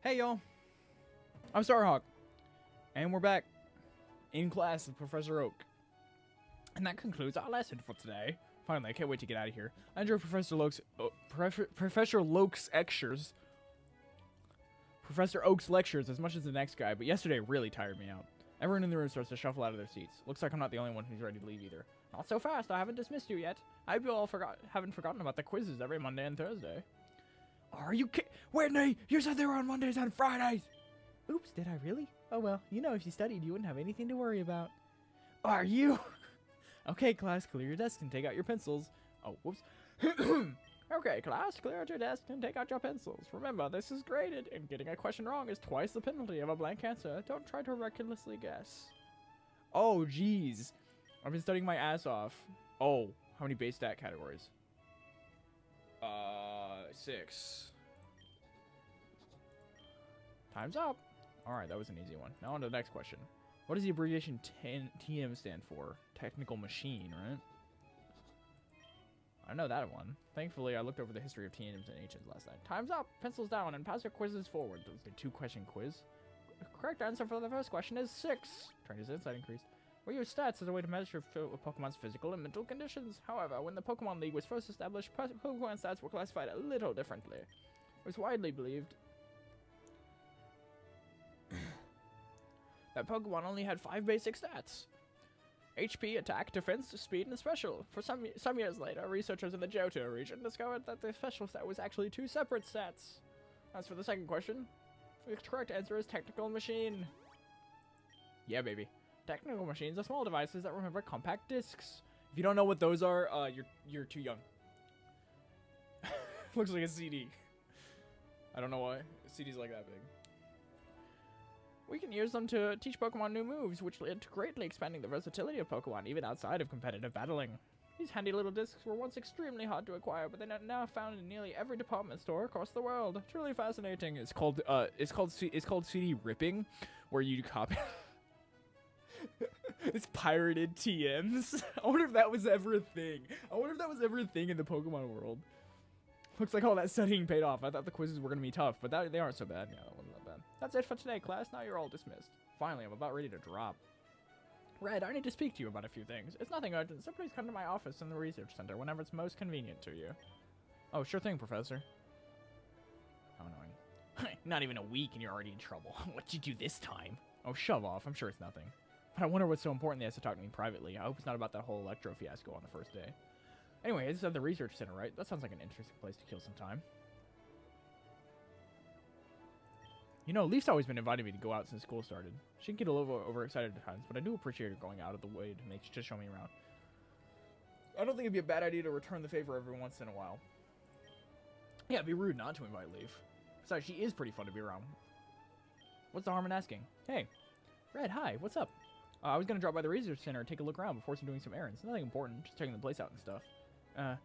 Hey y'all, I'm Starhawk, and we're back in class with Professor Oak. And that concludes our lesson for today. Finally, I can't wait to get out of here. I enjoyed Professor Oak's lectures as much as the next guy, but yesterday really tired me out. Everyone in the room starts to shuffle out of their seats. Looks like I'm not the only one who's ready to leave either. Not so fast, I haven't dismissed you yet. I hope you all haven't forgotten about the quizzes every Monday and Thursday. Are you kidding? Whitney, you said they were on Mondays and Fridays! Oops, did I really? Oh well, you know if you studied, you wouldn't have anything to worry about. Are you? Okay, class, clear your desk and take out your pencils. Oh, whoops. Okay, class, clear out your desk and take out your pencils. Remember, this is graded, and getting a question wrong is twice the penalty of a blank answer. Don't try to recklessly guess. Oh, jeez. I've been studying my ass off. Oh, how many base stat categories? 6. Time's up. Alright, that was an easy one. Now on to the next question. What does the abbreviation TM stand for? Technical machine, right? I know that one. Thankfully, I looked over the history of TMs and H's last night. Time's up! Pencils down and pass your quizzes forward. That was a 2-question quiz. The correct answer for the first question is 6. Trying his insight increased. We use stats as a way to measure a Pokemon's physical and mental conditions. However, when the Pokemon League was first established, Pokemon stats were classified a little differently. It was widely believed that Pokemon only had 5 basic stats: HP, attack, defense, speed, and special. For some years later, researchers in the Johto region discovered that the special stat was actually 2 separate stats. As for the second question, the correct answer is technical machine. Yeah, baby. Technical machines are small devices that remember compact discs. If you don't know what those are, you're too young. Looks like a CD. I don't know why. CD's like that big. We can use them to teach Pokemon new moves, which led to greatly expanding the versatility of Pokemon, even outside of competitive battling. These handy little discs were once extremely hard to acquire, but they're now found in nearly every department store across the world. Truly fascinating. It's called CD ripping, where you copy. It's pirated TMs. I wonder if that was ever a thing. I wonder if that was ever a thing in the Pokemon world. Looks like all that studying paid off. I thought the quizzes were going to be tough, but they aren't so bad. Yeah, that wasn't that bad. That's it for today, class. Now you're all dismissed. Finally, I'm about ready to drop. Red, I need to speak to you about a few things. It's nothing urgent, so please come to my office in the research center whenever it's most convenient to you. Oh, sure thing, Professor. How annoying. Not even a week and you're already in trouble. What'd you do this time? Oh, shove off. I'm sure it's nothing. But I wonder what's so important they has to talk to me privately. I hope it's not about that whole Electro fiasco on the first day. Anyway, this is at the research center, right? That sounds like an interesting place to kill some time. You know, Leaf's always been inviting me to go out since school started. She can get a little overexcited at times, but I do appreciate her going out of the way to show me around. I don't think it'd be a bad idea to return the favor every once in a while. Yeah, it'd be rude not to invite Leaf. Besides, she is pretty fun to be around. What's the harm in asking? Hey, Red, hi, what's up? I was gonna drop by the research center and take a look around before doing some errands. Nothing important, just checking the place out and stuff. I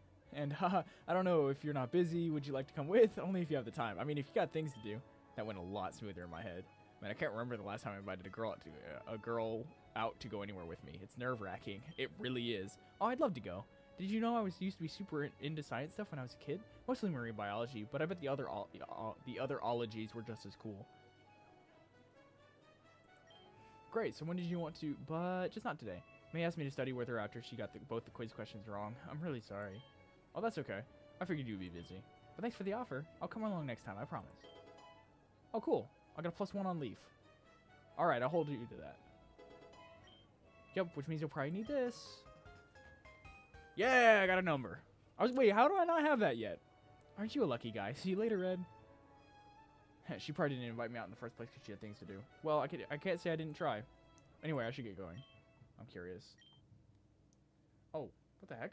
don't know if you're not busy. Would you like to come with? Only if you have the time. I mean, if you got things to do. That went a lot smoother in my head. Man, I can't remember the last time I invited a girl out to go anywhere with me. It's nerve-wracking. It really is. Oh, I'd love to go. Did you know I used to be super into science stuff when I was a kid? Mostly marine biology, but I bet the other ologies were just as cool. Great, so when did you want to... But just not today. May asked me to study with her after she got both the quiz questions wrong. I'm really sorry. Oh, that's okay. I figured you'd be busy. But thanks for the offer. I'll come along next time, I promise. Oh, cool. I got a +1 on Leaf. Alright, I'll hold you to that. Yep, which means you'll probably need this. Yeah, I got a number. Wait, how do I not have that yet? Aren't you a lucky guy? See you later, Red. She probably didn't invite me out in the first place because she had things to do. Well, I can't say I didn't try. Anyway, I should get going. I'm curious. Oh, what the heck?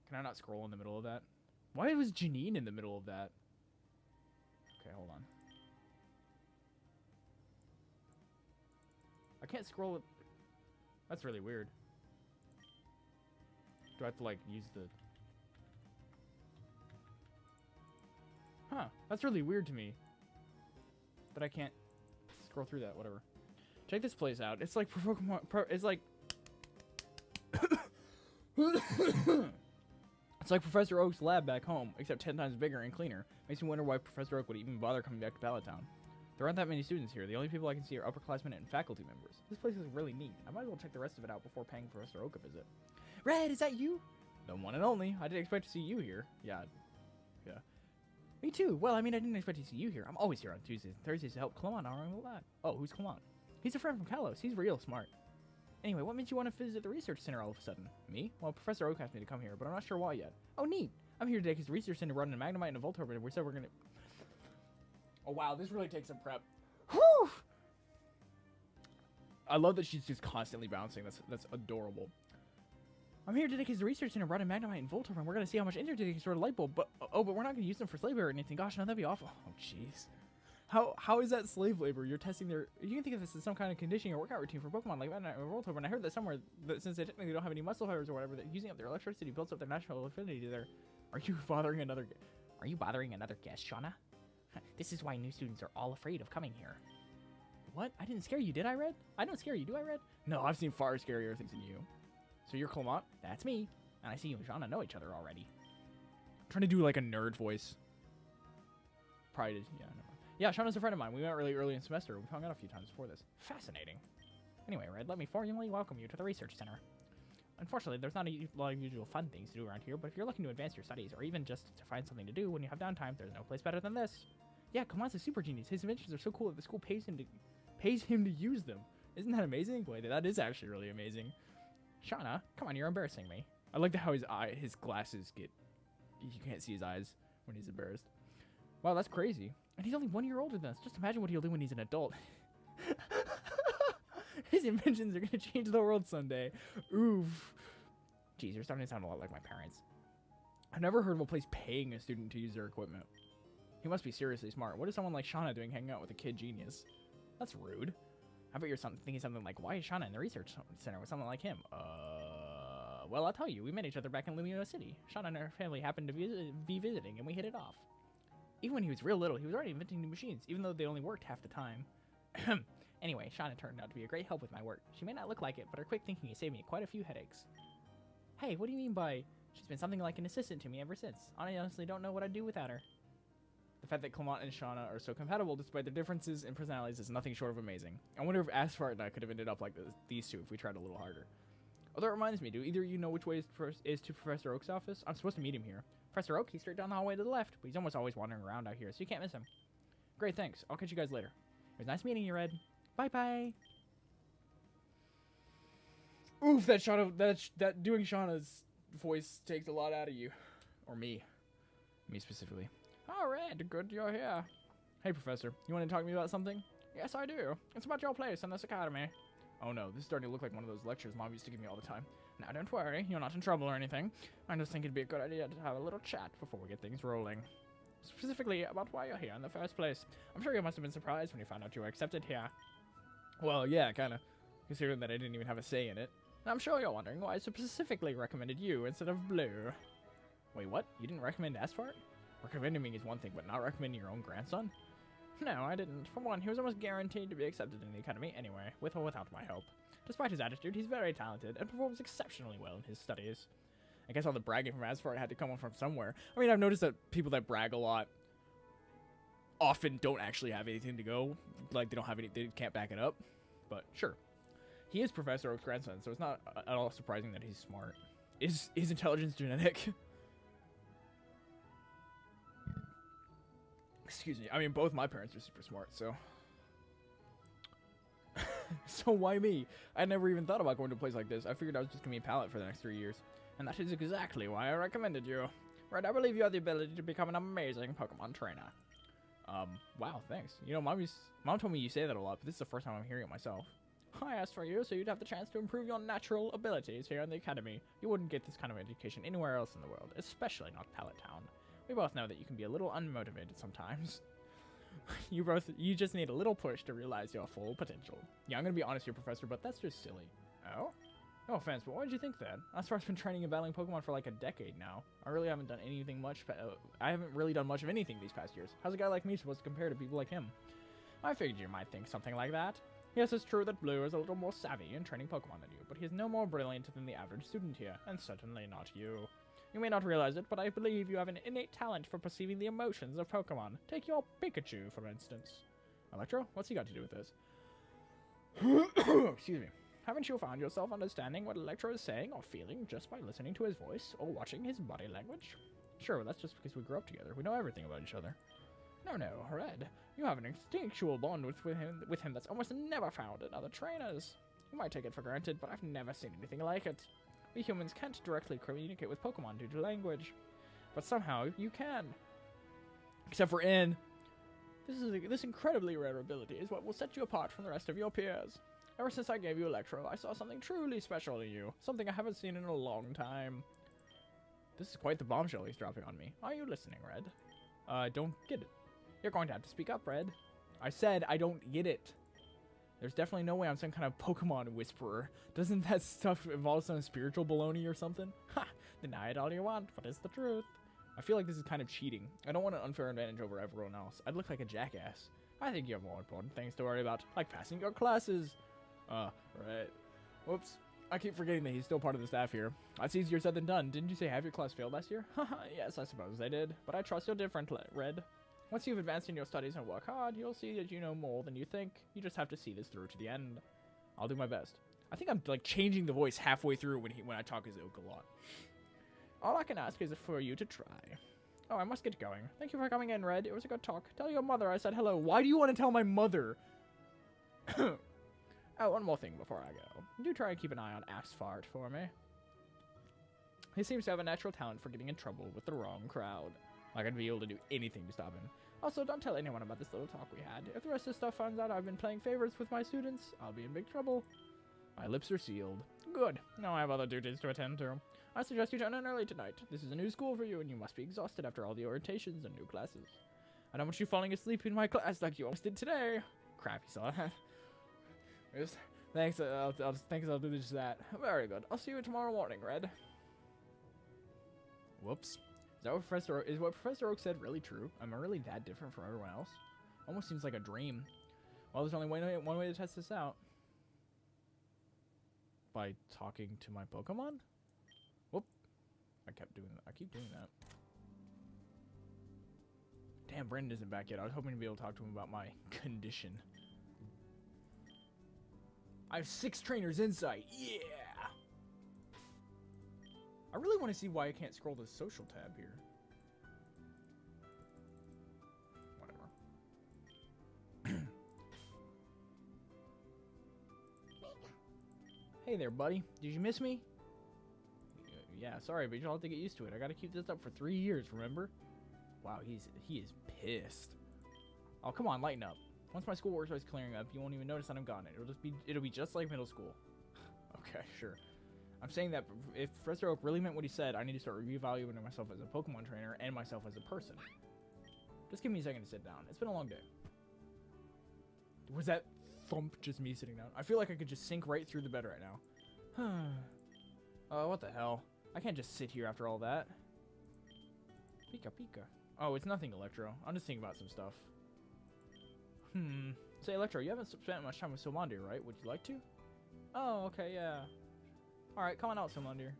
Can I not scroll in the middle of that? Why was Janine in the middle of that? Okay, hold on. I can't scroll it. That's really weird. Do I have to, like, use the... Huh. That's really weird to me. But I can't scroll through that, whatever. Check this place out. It's like Pokemon... It's like... It's It's like Professor Oak's lab back home, except 10 times bigger and cleaner. Makes me wonder why Professor Oak would even bother coming back to Pallet Town. There aren't that many students here. The only people I can see are upperclassmen and faculty members. This place is really neat. I might as well check the rest of it out before paying Professor Oak a visit. Red, is that you? The one and only. I didn't expect to see you here. Yeah. Me too. Well, I mean, I didn't expect to see you here. I'm always here on Tuesdays and Thursdays to help Clement out on the lab. Oh, who's Clement? He's a friend from Kalos. He's real smart. Anyway, what made you want to visit the research center all of a sudden? Me? Well, Professor Oak asked me to come here, but I'm not sure why yet. Oh, neat. I'm here today because the research center brought in a Magnemite and a Voltorb, and we said we're going to... Oh, wow. This really takes some prep. Whew! I love that she's just constantly bouncing. That's adorable. I'm here today because the research center brought in Magnemite and Voltorb, and we're going to see how much energy they can store a light bulb, but we're not going to use them for slave labor or anything. Gosh, no, that'd be awful. Oh, jeez. How is that slave labor? You're testing their... You can think of this as some kind of conditioning or workout routine for Pokemon like Magnemite and Voltorb, and I heard that somewhere, that since they technically don't have any muscle fibers or whatever, that using up their electricity builds up their natural affinity to their... Are you bothering another guest, Shauna? This is why new students are all afraid of coming here. What? I didn't scare you, did I, Red? I don't scare you, do I, Red? No, I've seen far scarier things than you. So you're Clement? That's me. And I see you and Shauna know each other already. I'm trying to do like a nerd voice. Probably did, yeah, no. Yeah, Shauna's a friend of mine. We met really early in semester. We've hung out a few times before this. Fascinating. Anyway, Red, let me formally welcome you to the research center. Unfortunately, there's not a lot of usual fun things to do around here, but if you're looking to advance your studies, or even just to find something to do when you have downtime, there's no place better than this. Yeah, Clement's a super genius. His inventions are so cool that the school pays him to use them. Isn't that amazing? Boy, that is actually really amazing. Shauna, come on, you're embarrassing me. I like how his glasses get... You can't see his eyes when he's embarrassed. Wow, that's crazy. And he's only 1 year older than us. Just imagine what he'll do when he's an adult. His inventions are going to change the world someday. Oof. Jeez, you're starting to sound a lot like my parents. I've never heard of a place paying a student to use their equipment. He must be seriously smart. What is someone like Shauna doing hanging out with a kid genius? That's rude. I bet you're thinking something like, why is Shauna in the research center with someone like him? Well, I'll tell you. We met each other back in Lumino City. Shauna and her family happened to be visiting, and we hit it off. Even when he was real little, he was already inventing new machines, even though they only worked half the time. Anyway, Shauna turned out to be a great help with my work. She may not look like it, but her quick thinking has saved me quite a few headaches. Hey, what do you mean by... She's been something like an assistant to me ever since. I honestly don't know what I'd do without her. The fact that Clement and Shauna are so compatible despite their differences in personalities is nothing short of amazing. I wonder if Asphalt and I could have ended up like these two if we tried a little harder. Although it reminds me, do either of you know which way is to Professor Oak's office? I'm supposed to meet him here. Professor Oak, he's straight down the hallway to the left, but he's almost always wandering around out here, so you can't miss him. Great, thanks. I'll catch you guys later. It was nice meeting you, Red. Bye-bye. Oof, that doing Shauna's voice takes a lot out of you. Or me. Me specifically. Oh, Red, good you're here. Hey, Professor. You want to talk to me about something? Yes, I do. It's about your place in this academy. Oh, no. This is starting to look like one of those lectures Mom used to give me all the time. Now, don't worry. You're not in trouble or anything. I just think it'd be a good idea to have a little chat before we get things rolling. Specifically about why you're here in the first place. I'm sure you must have been surprised when you found out you were accepted here. Well, yeah, kind of. Considering that I didn't even have a say in it. And I'm sure you're wondering why I specifically recommended you instead of Blue. Wait, what? You didn't recommend Asphalt? Recommending me is one thing, but not recommending your own grandson? No, I didn't. For one, he was almost guaranteed to be accepted in the academy anyway, with or without my help. Despite his attitude, he's very talented and performs exceptionally well in his studies. I guess all the bragging from Asphalt had to come from somewhere. I mean, I've noticed that people that brag a lot often don't actually have anything to go. Like, they can't back it up. But, sure. He is Professor Oak's grandson, so it's not at all surprising that he's smart. Is intelligence genetic? Excuse me. I mean, both my parents are super smart, so... So why me? I never even thought about going to a place like this. I figured I was just going to be a pallet for the next 3 years. And that is exactly why I recommended you. Red, I believe you have the ability to become an amazing Pokemon trainer. Wow, thanks. You know, Mom told me you say that a lot, but this is the first time I'm hearing it myself. I asked for you so you'd have the chance to improve your natural abilities here in the academy. You wouldn't get this kind of education anywhere else in the world, especially not Pallet Town. We both know that you can be a little unmotivated sometimes. You just need a little push to realize your full potential. Yeah, I'm gonna be honest here, Professor, but that's just silly. Oh? No offense, but what did you think then? Asphalt has been training and battling Pokemon for like a decade now. I really haven't done anything much. I haven't really done much of anything these past years. How's a guy like me supposed to compare to people like him? I figured you might think something like that. Yes, it's true that Blue is a little more savvy in training Pokemon than you, but he is no more brilliant than the average student here, and certainly not you. You may not realize it, but I believe you have an innate talent for perceiving the emotions of Pokemon. Take your Pikachu, for instance. Electro? What's he got to do with this? Excuse me. Haven't you found yourself understanding what Electro is saying or feeling just by listening to his voice or watching his body language? Sure, that's just because we grew up together. We know everything about each other. No, Red. You have an instinctual bond with him that's almost never found in other trainers. You might take it for granted, but I've never seen anything like it. We humans can't directly communicate with Pokemon due to language, but somehow you can. Except for N. This incredibly rare ability is what will set you apart from the rest of your peers. Ever since I gave you Electro, I saw something truly special in you. Something I haven't seen in a long time. This is quite the bombshell he's dropping on me. Are you listening, Red? I don't get it. You're going to have to speak up, Red. I said I don't get it. There's definitely no way I'm some kind of Pokemon whisperer. Doesn't that stuff involve some spiritual baloney or something? Ha! Deny it all you want, but it's the truth. I feel like this is kind of cheating. I don't want an unfair advantage over everyone else. I'd look like a jackass. I think you have more important things to worry about, like passing your classes. Right. Whoops. I keep forgetting that he's still part of the staff here. That's easier said than done. Didn't you say half your class failed last year? Haha, yes, I suppose they did. But I trust you're different, Red. Once you've advanced in your studies and work hard, you'll see that you know more than you think. You just have to see this through to the end. I'll do my best. I think I'm like changing the voice halfway through when I talk as Oak a lot. All I can ask is for you to try. Oh, I must get going. Thank you for coming in, Red. It was a good talk. Tell your mother I said hello. Why do you want to tell my mother? Oh, one more thing before I go. Do try and keep an eye on Axfart for me. He seems to have a natural talent for getting in trouble with the wrong crowd. Like I'd be able to do anything to stop him. Also, don't tell anyone about this little talk we had. If the rest of the stuff finds out I've been playing favorites with my students, I'll be in big trouble. My lips are sealed. Good. Now I have other duties to attend to. I suggest you turn in early tonight. This is a new school for you, and you must be exhausted after all the orientations and new classes. I don't want you falling asleep in my class like you almost did today. Crap, you saw that. Thanks, I'll do just that. Very good. I'll see you tomorrow morning, Red. Whoops. Is what Professor Oak said really true? Am I really that different from everyone else? Almost seems like a dream. Well, there's only one way to test this out. By talking to my Pokemon? Whoop. I keep doing that. Damn, Brandon isn't back yet. I was hoping to be able to talk to him about my condition. I have 6 trainers insight. Yeah! I really want to see why I can't scroll the social tab here. Whatever. Hey there, buddy. Did you miss me? Yeah, sorry, but you'll have to get used to it. I gotta keep this up for 3 years, remember? Wow, he is pissed. Oh, come on, lighten up. Once my schoolwork starts clearing up, you won't even notice that I'm gone. It'll be just like middle school. Okay, sure. I'm saying that if Professor Oak really meant what he said, I need to start reevaluating myself as a Pokemon trainer and myself as a person. Just give me a second to sit down. It's been a long day. Was that thump just me sitting down? I feel like I could just sink right through the bed right now. Oh, what the hell? I can't just sit here after all that. Pika Pika. Oh, it's nothing, Electro. I'm just thinking about some stuff. Say, Electro, you haven't spent much time with Sylvandir, right? Would you like to? Oh, okay, yeah. Alright, come on out, Sylvandir.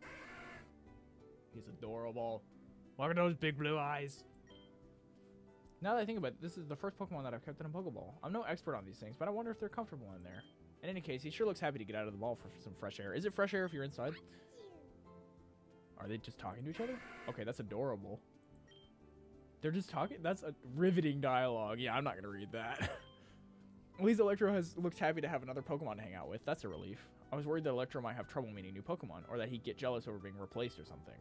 He's adorable. Look at those big blue eyes. Now that I think about it, this is the first Pokemon that I've kept in a Pokeball. I'm no expert on these things, but I wonder if they're comfortable in there. In any case, he sure looks happy to get out of the ball for some fresh air. Is it fresh air if you're inside? Are they just talking to each other? Okay, that's adorable. They're just talking? That's a riveting dialogue. Yeah, I'm not going to read that. At least Electro looks happy to have another Pokemon to hang out with. That's a relief. I was worried that Electro might have trouble meeting new Pokemon, or that he'd get jealous over being replaced or something.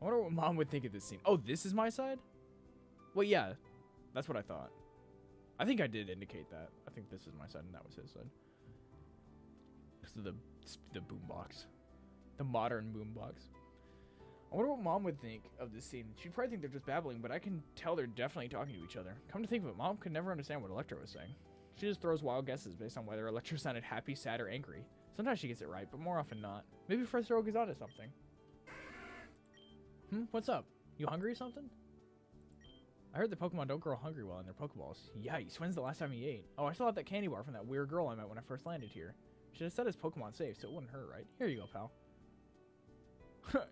I wonder what Mom would think of this scene. Oh, this is my side? Well, yeah. That's what I thought. I think I did indicate that. I think this is my side, and that was his side. This is the boombox. The modern boombox. I wonder what Mom would think of this scene. She'd probably think they're just babbling, but I can tell they're definitely talking to each other. Come to think of it, Mom could never understand what Electro was saying. She just throws wild guesses based on whether Electro sounded happy, sad, or angry. Sometimes she gets it right, but more often not. Maybe Professor Oak is onto something. What's up? You hungry or something? I heard that Pokemon don't grow hungry while in their Pokeballs. Yikes, when's the last time he ate? Oh, I still have that candy bar from that weird girl I met when I first landed here. Should have set his Pokemon safe so it wouldn't hurt, right? Here you go, pal.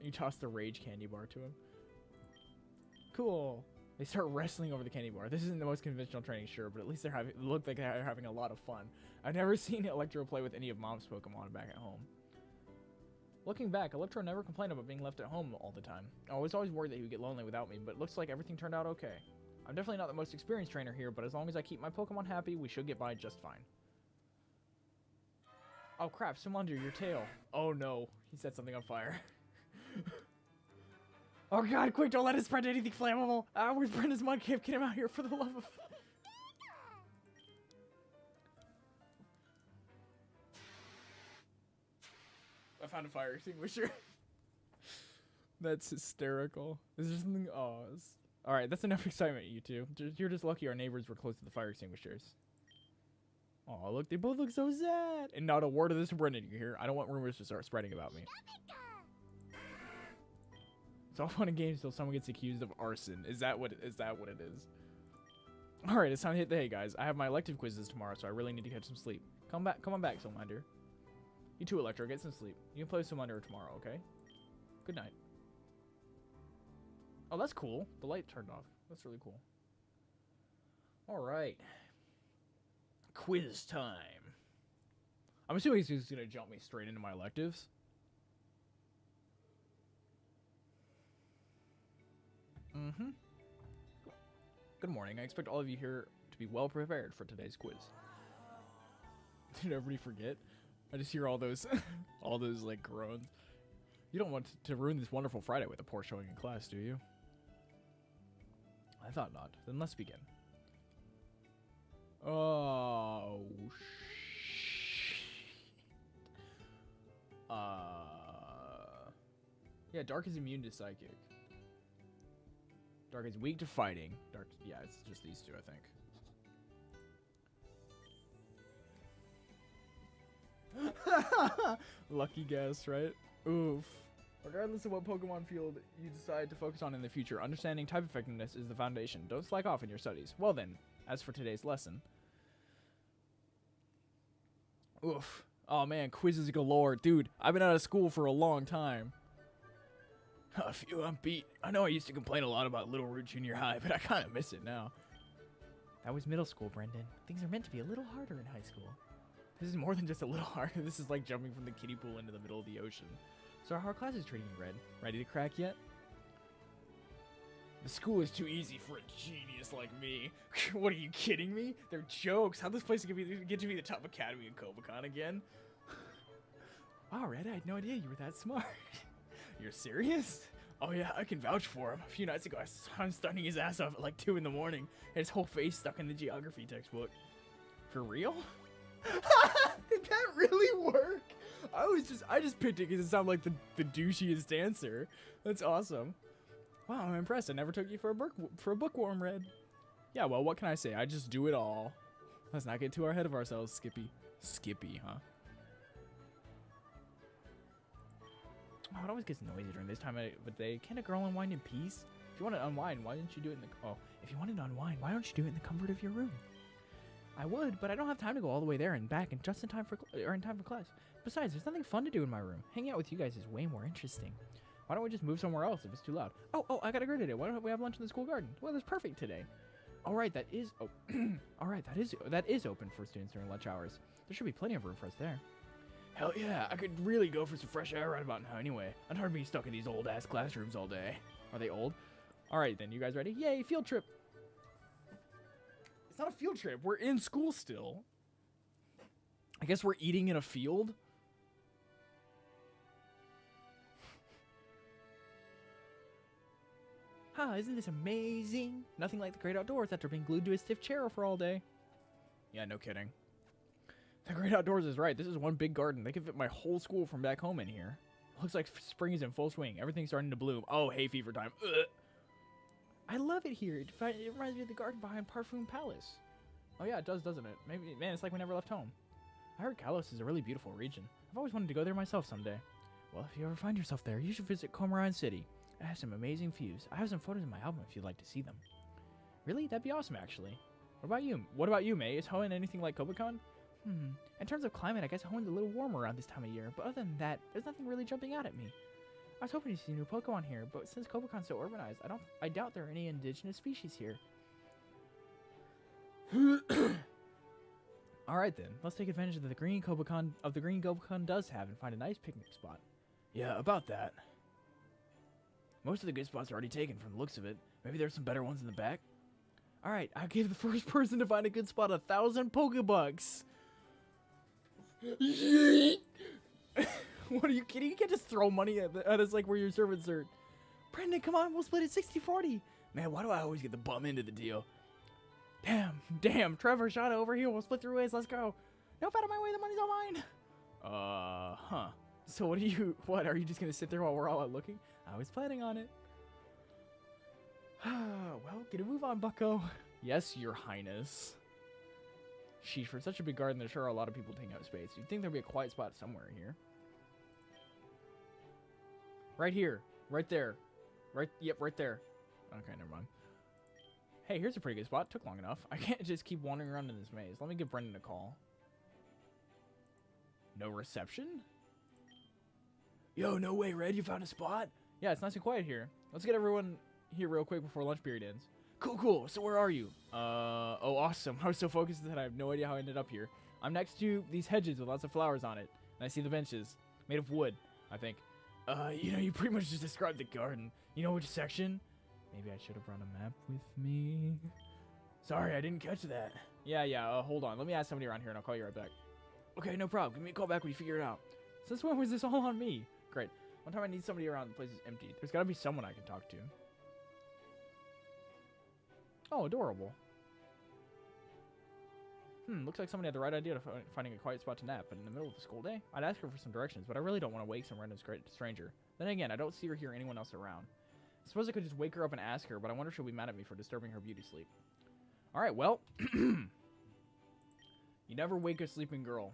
You toss the rage candy bar to him. Cool. They start wrestling over the candy bar. This isn't the most conventional training, sure, but at least look like they're having a lot of fun. I've never seen Electro play with any of Mom's Pokemon back at home. Looking back, Electro never complained about being left at home all the time. I was always worried that he would get lonely without me, but it looks like everything turned out okay. I'm definitely not the most experienced trainer here, but as long as I keep my Pokemon happy, we should get by just fine. Oh crap, swim under your tail. Oh no, he set something on fire. Oh god, quick, don't let it spread to anything flammable. Where's Brenda's Mudkip? Get him out here for the love of... I found a fire extinguisher. That's hysterical. Is there something... Oh, alright, that's enough excitement, you two. You're just lucky our neighbors were close to the fire extinguishers. Oh, look, they both look so sad. And not a word of this to Brendan, you hear? I don't want rumors to start spreading about me. It's all fun and games until someone gets accused of arson. Is that what it is? Alright, it's time to hit the hay, guys. I have my elective quizzes tomorrow, so I really need to catch some sleep. Come on back, Soulminder. You too, Electro. Get some sleep. You can play Soulminder tomorrow, okay? Good night. Oh, that's cool. The light turned off. That's really cool. Alright. Quiz time. I'm assuming he's just going to jump me straight into my electives. Good morning. I expect all of you here to be well prepared for today's quiz. Did everybody forget? I just hear all those, all those like groans. You don't want to ruin this wonderful Friday with a poor showing in class, do you? I thought not. Then let's begin. Oh, yeah, Dark is immune to Psychic. Dark is weak to fighting. Dark, yeah, it's just these two, I think. Lucky guess, right? Oof. Regardless of what Pokemon field you decide to focus on in the future, understanding type effectiveness is the foundation. Don't slack off in your studies. Well then, as for today's lesson... Oof. Oh man, quizzes galore. Dude, I've been out of school for a long time. A few I'm beat. I know I used to complain a lot about Little Root Junior High, but I kind of miss it now. That was middle school, Brendan. Things are meant to be a little harder in high school. This is more than just a little harder. This is like jumping from the kiddie pool into the middle of the ocean. So how are classes treating you, Red? Ready to crack yet? The school is too easy for a genius like me. What, are you kidding me? They're jokes. How this place can get to be the top academy in Kobacon again? Wow, Red, I had no idea you were that smart. You're serious? Oh yeah, I can vouch for him. A few nights ago, I saw him stunning his ass off at like 2 in the morning, and his whole face stuck in the geography textbook. For real? Did that really work? I just picked it because it sounded like the douchiest answer. That's awesome. Wow, I'm impressed. I never took you for a bookworm, Red. Yeah, well, what can I say? I just do it all. Let's not get too ahead of ourselves, Skippy. Skippy, huh? Oh, it always gets noisy during this time of the day. Can't a girl unwind in peace? If you want to unwind, why didn't you do it in the... Oh, if you wanted to unwind, why don't you do it in the comfort of your room? I would, but I don't have time to go all the way there and back and just in time for class. Besides, there's nothing fun to do in my room. Hanging out with you guys is way more interesting. Why don't we just move somewhere else if it's too loud? Oh, I got a great idea. Why don't we have lunch in the school garden? Well, that's perfect today. All right, that is... Oh, all right, that is open for students during lunch hours. There should be plenty of room for us there. Hell yeah, I could really go for some fresh air right about now anyway. I'm tired of being stuck in these old-ass classrooms all day. Are they old? All right, then. You guys ready? Yay, field trip. It's not a field trip. We're in school still. I guess we're eating in a field? Isn't this amazing? Nothing like the great outdoors after being glued to a stiff chair for all day. Yeah, no kidding. The great outdoors is right. This is one big garden. They could fit my whole school from back home in here. Looks like spring is in full swing. Everything's starting to bloom. Oh, hay fever time. Ugh. I love it here. It reminds me of the garden behind Parfum Palace. Oh yeah, it does, doesn't it? Maybe, man, it's like we never left home. I heard Kalos is a really beautiful region. I've always wanted to go there myself someday. Well, if you ever find yourself there, you should visit Komaran City. I have some amazing views. I have some photos in my album if you'd like to see them. Really? That'd be awesome, actually. What about you, May? Is Hoenn anything like Kobacon? In terms of climate, I guess Hoenn's a little warmer around this time of year, but other than that, there's nothing really jumping out at me. I was hoping to see new Pokemon here, but since Kobakon's so urbanized, I doubt there are any indigenous species here. Alright then, let's take advantage of the green Kobakon does have and find a nice picnic spot. Yeah, about that. Most of the good spots are already taken from the looks of it. Maybe there's some better ones in the back? Alright, I'll give the first person to find a good spot 1,000 Pokebucks. What are you kidding? You can't just throw money at us like we're your servants, sir. Brendan, come on, we'll split it 60-40. Man, why do I always get the bum end of the deal? Damn, Trevor, Shauna, over here, we'll split 3 ways, let's go. Nope, out of my way, the money's all mine. Huh. So what, are you just gonna sit there while we're all out looking? I was planning on it. Well, get a move on, bucko. Yes, your highness. Sheesh, for such a big garden, there sure are a lot of people taking up space. You'd think there'd be a quiet spot somewhere here. Right here. Right there. Yep, right there. Okay, never mind. Hey, here's a pretty good spot. Took long enough. I can't just keep wandering around in this maze. Let me give Brendan a call. No reception? Yo, no way, Red. You found a spot? Yeah, it's nice and quiet here. Let's get everyone here real quick before lunch period ends. Cool. So where are you? Oh, awesome. I was so focused that I have no idea how I ended up here. I'm next to these hedges with lots of flowers on it. And I see the benches. Made of wood, I think. You pretty much just described the garden. You know which section? Maybe I should have brought a map with me. Sorry, I didn't catch that. Yeah, hold on. Let me ask somebody around here and I'll call you right back. Okay, no problem. Give me a call back when you figure it out. Since when was this all on me? Great. One time I need somebody around, the place is empty. There's gotta be someone I can talk to. Oh, adorable. Looks like somebody had the right idea to finding a quiet spot to nap, but in the middle of the school day, I'd ask her for some directions, but I really don't want to wake some random stranger. Then again, I don't see or hear anyone else around. I suppose I could just wake her up and ask her, but I wonder if she'll be mad at me for disturbing her beauty sleep. Alright, well. You never wake a sleeping girl.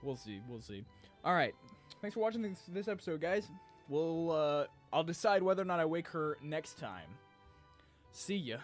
We'll see. Alright. Thanks for watching this episode, guys. I'll decide whether or not I wake her next time. See ya.